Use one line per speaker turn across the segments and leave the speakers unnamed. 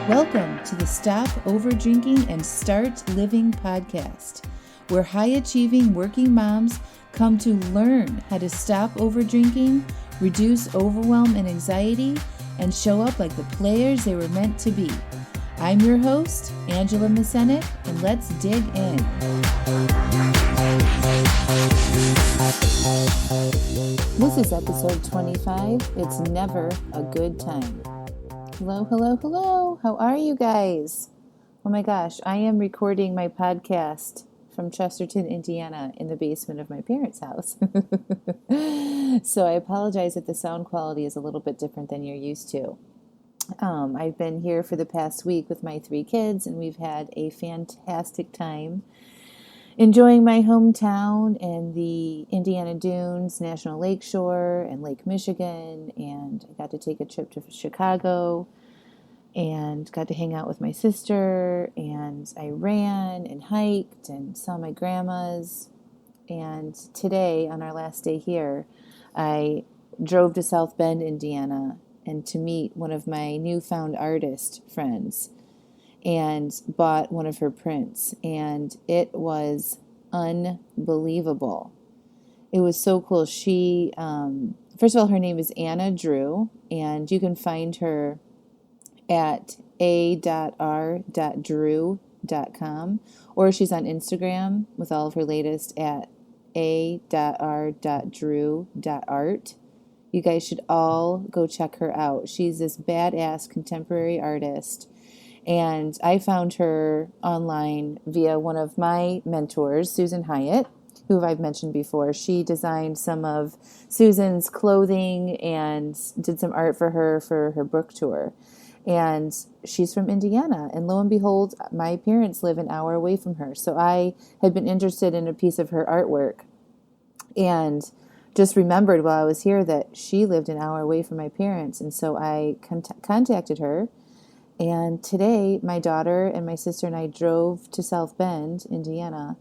Welcome to the Stop Overdrinking and Start Living podcast, where high-achieving working moms come to learn how to stop overdrinking, reduce overwhelm and anxiety, and show up like the players they were meant to be. I'm your host, Angela Mascenik, and let's dig in. This is episode 25. It's never a good time. Hello. How are you guys? Oh my gosh, I am recording my podcast from Chesterton, Indiana, in the basement of my parents' house. So I apologize that the sound quality is a little bit different than you're used to. I've been here for the past week with my 3 kids, and we've had a fantastic time enjoying my hometown and the Indiana Dunes, National Lakeshore, and Lake Michigan, and I got to take a trip to Chicago and got to hang out with my sister, and I ran and hiked and saw my grandmas. And today, on our last day here, I drove to South Bend, Indiana, and to meet one of my newfound artist friends, and bought one of her prints, and it was unbelievable. It was so cool. She, first of all, her name is Anna Drew, and you can find her at a.r.drew.com, or she's on Instagram with all of her latest at a.r.drew.art. You guys should all go check her out. She's this badass contemporary artist. And I found her online via one of my mentors, Susan Hyatt, who I've mentioned before. She designed some of Susan's clothing and did some art for her book tour. And she's from Indiana. And lo and behold, my parents live an hour away from her. So I had been interested in a piece of her artwork and just remembered while I was here that she lived an hour away from my parents. And so I contacted her. And today, my daughter and my sister and I drove to South Bend, Indiana,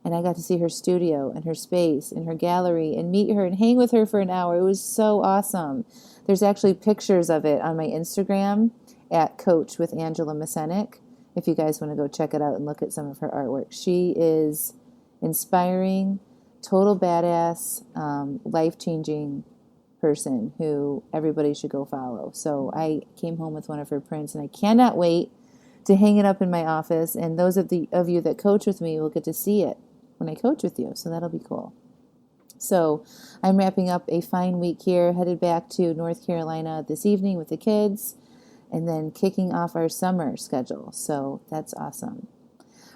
and I got to see her studio and her space and her gallery and meet her and hang with her for an hour. It was so awesome. There's actually pictures of it on my Instagram at Coach with Angela Mascenik, if you guys want to go check it out and look at some of her artwork. She is inspiring, total badass, life-changing person who everybody should go follow. So I came home with one of her prints, and I cannot wait to hang it up in my office, and those of you that coach with me will get to see it when I coach with you, so that'll be cool. So I'm wrapping up a fine week here, headed back to North Carolina this evening with the kids, and then kicking off our summer schedule. So that's awesome.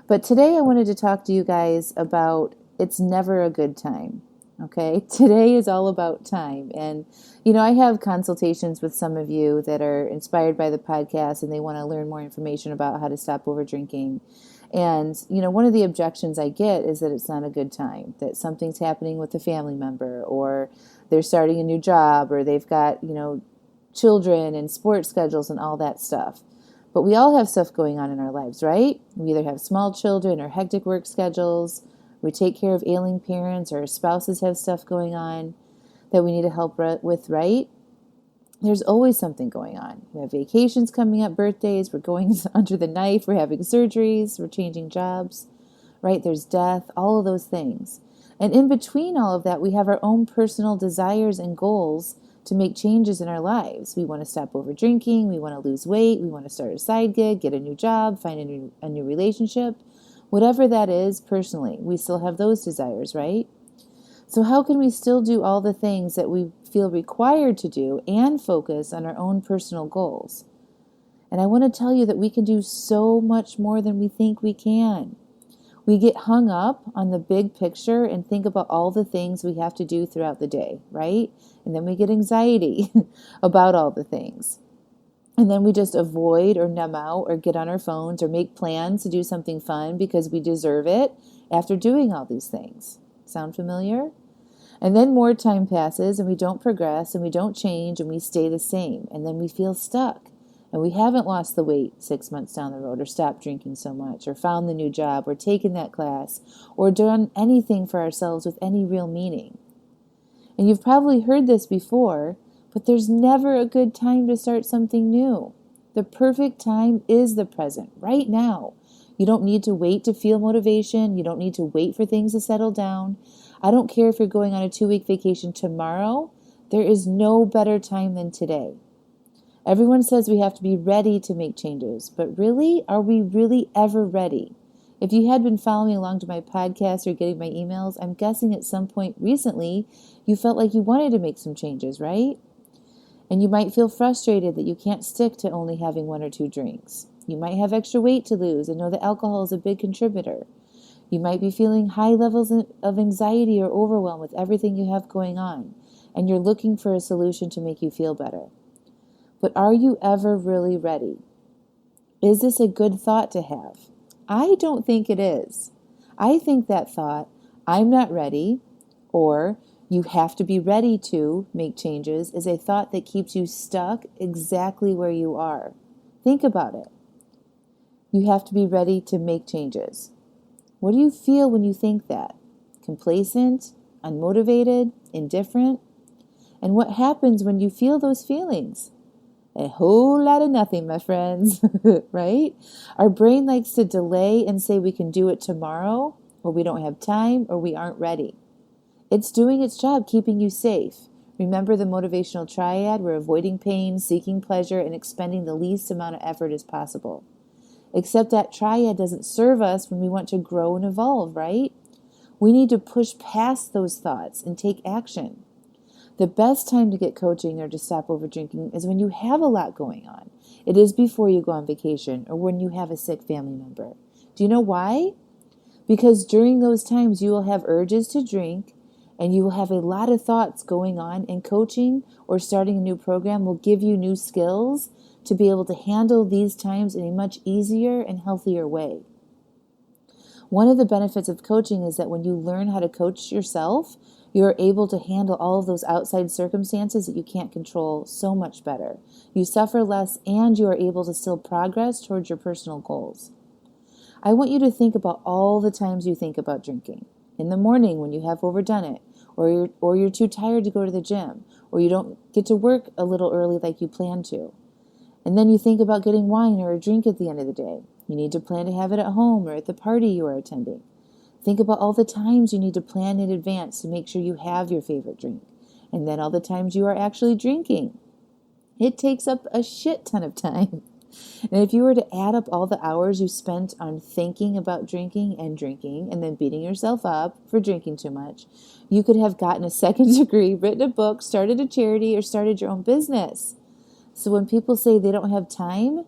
But today I wanted to talk to you guys about it's never a good time. Okay, today is all about time. And, I have consultations with some of you that are inspired by the podcast and they want to learn more information about how to stop over drinking. And, one of the objections I get is that it's not a good time, that something's happening with a family member, or they're starting a new job, or they've got, children and sports schedules and all that stuff. But we all have stuff going on in our lives, right? We either have small children or hectic work schedules. We take care of ailing parents, or our spouses have stuff going on that we need to help with, right? There's always something going on. We have vacations coming up, birthdays, we're going under the knife, we're having surgeries, we're changing jobs, right? There's death, all of those things. And in between all of that, we have our own personal desires and goals to make changes in our lives. We want to stop over drinking, we want to lose weight, we want to start a side gig, get a new job, find a new relationship. Whatever that is, personally, we still have those desires, right? So how can we still do all the things that we feel required to do and focus on our own personal goals? And I want to tell you that we can do so much more than we think we can. We get hung up on the big picture and think about all the things we have to do throughout the day, right? And then we get anxiety about all the things. And then we just avoid or numb out or get on our phones or make plans to do something fun because we deserve it after doing all these things. Sound familiar? And then more time passes and we don't progress and we don't change and we stay the same. And then we feel stuck. And we haven't lost the weight 6 months down the road, or stopped drinking so much, or found the new job, or taken that class, or done anything for ourselves with any real meaning. And you've probably heard this before, but there's never a good time to start something new. The perfect time is the present, right now. You don't need to wait to feel motivation. You don't need to wait for things to settle down. I don't care if you're going on a 2-week vacation tomorrow. There is no better time than today. Everyone says we have to be ready to make changes, but really, are we really ever ready? If you had been following along to my podcast or getting my emails, I'm guessing at some point recently you felt like you wanted to make some changes, right? And you might feel frustrated that you can't stick to only having 1 or 2 drinks. You might have extra weight to lose and know that alcohol is a big contributor. You might be feeling high levels of anxiety or overwhelm with everything you have going on, and you're looking for a solution to make you feel better. But are you ever really ready? Is this a good thought to have? I don't think it is. I think that thought, I'm not ready, or you have to be ready to make changes, is a thought that keeps you stuck exactly where you are. Think about it. You have to be ready to make changes. What do you feel when you think that? Complacent, unmotivated, indifferent? And what happens when you feel those feelings? A whole lot of nothing, my friends, right? Our brain likes to delay and say we can do it tomorrow, or we don't have time, or we aren't ready. It's doing its job keeping you safe. Remember the motivational triad? We're avoiding pain, seeking pleasure, and expending the least amount of effort as possible. Except that triad doesn't serve us when we want to grow and evolve, right? We need to push past those thoughts and take action. The best time to get coaching or to stop over drinking is when you have a lot going on. It is before you go on vacation or when you have a sick family member. Do you know why? Because during those times you will have urges to drink and you will have a lot of thoughts going on, and coaching or starting a new program will give you new skills to be able to handle these times in a much easier and healthier way. One of the benefits of coaching is that when you learn how to coach yourself, you are able to handle all of those outside circumstances that you can't control so much better. You suffer less and you are able to still progress towards your personal goals. I want you to think about all the times you think about drinking. In the morning when you have overdone it, or you're too tired to go to the gym, or you don't get to work a little early like you planned to. And then you think about getting wine or a drink at the end of the day. You need to plan to have it at home or at the party you are attending. Think about all the times you need to plan in advance to make sure you have your favorite drink. And then all the times you are actually drinking. It takes up a shit ton of time. And if you were to add up all the hours you spent on thinking about drinking and then beating yourself up for drinking too much, you could have gotten a second degree, written a book, started a charity, or started your own business. So when people say they don't have time,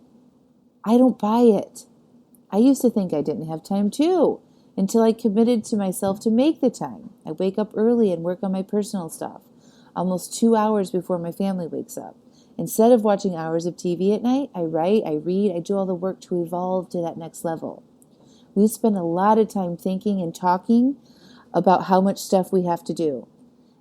I don't buy it. I used to think I didn't have time too, until I committed to myself to make the time. I wake up early and work on my personal stuff, almost 2 hours before my family wakes up. Instead of watching hours of TV at night, I write, I read, I do all the work to evolve to that next level. We spend a lot of time thinking and talking about how much stuff we have to do.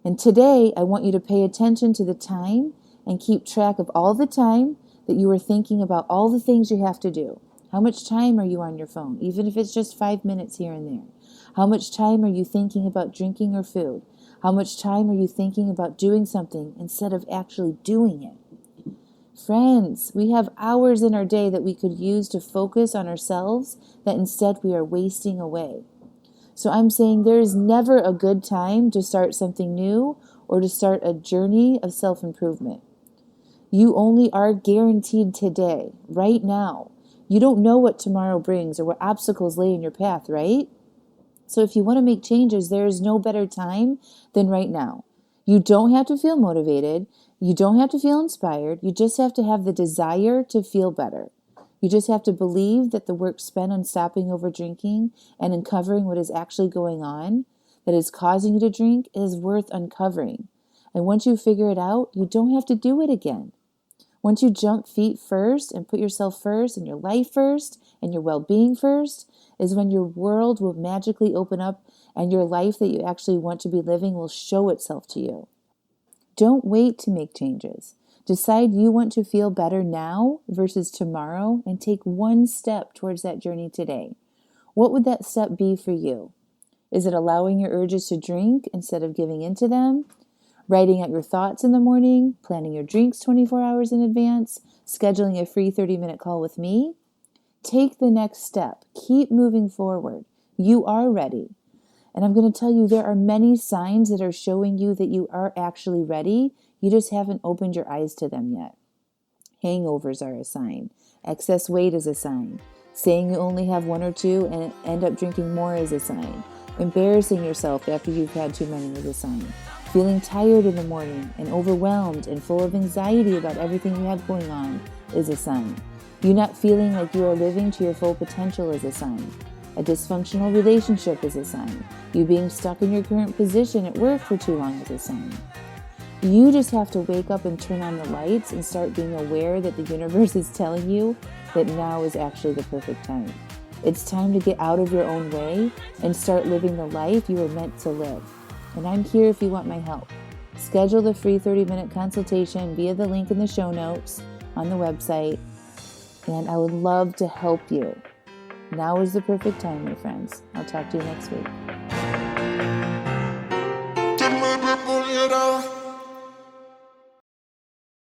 And today, I want you to pay attention to the time and keep track of all the time that you are thinking about all the things you have to do. How much time are you on your phone, even if it's just 5 minutes here and there? How much time are you thinking about drinking or food? How much time are you thinking about doing something instead of actually doing it? Friends, we have hours in our day that we could use to focus on ourselves that instead we are wasting away. So I'm saying there is never a good time to start something new or to start a journey of self-improvement. You only are guaranteed today, right now. You don't know what tomorrow brings or what obstacles lay in your path, right? So if you want to make changes, there is no better time than right now. You don't have to feel motivated. You don't have to feel inspired. You just have to have the desire to feel better. You just have to believe that the work spent on stopping over drinking and uncovering what is actually going on that is causing you to drink is worth uncovering. And once you figure it out, you don't have to do it again. Once you jump feet first and put yourself first and your life first and your well-being first is when your world will magically open up and your life that you actually want to be living will show itself to you. Don't wait to make changes. Decide you want to feel better now versus tomorrow and take one step towards that journey today. What would that step be for you? Is it allowing your urges to drink instead of giving into them? Writing out your thoughts in the morning, planning your drinks 24 hours in advance, scheduling a free 30-minute call with me. Take the next step. Keep moving forward. You are ready. And I'm going to tell you, there are many signs that are showing you that you are actually ready. You just haven't opened your eyes to them yet. Hangovers are a sign. Excess weight is a sign. Saying you only have one or two and end up drinking more is a sign. Embarrassing yourself after you've had too many is a sign. Feeling tired in the morning and overwhelmed and full of anxiety about everything you have going on is a sign. You not feeling like you are living to your full potential is a sign. A dysfunctional relationship is a sign. You being stuck in your current position at work for too long is a sign. You just have to wake up and turn on the lights and start being aware that the universe is telling you that now is actually the perfect time. It's time to get out of your own way and start living the life you were meant to live. And I'm here if you want my help. Schedule the free 30-minute consultation via the link in the show notes on the website, and I would love to help you. Now is the perfect time, my friends. I'll talk to you next week.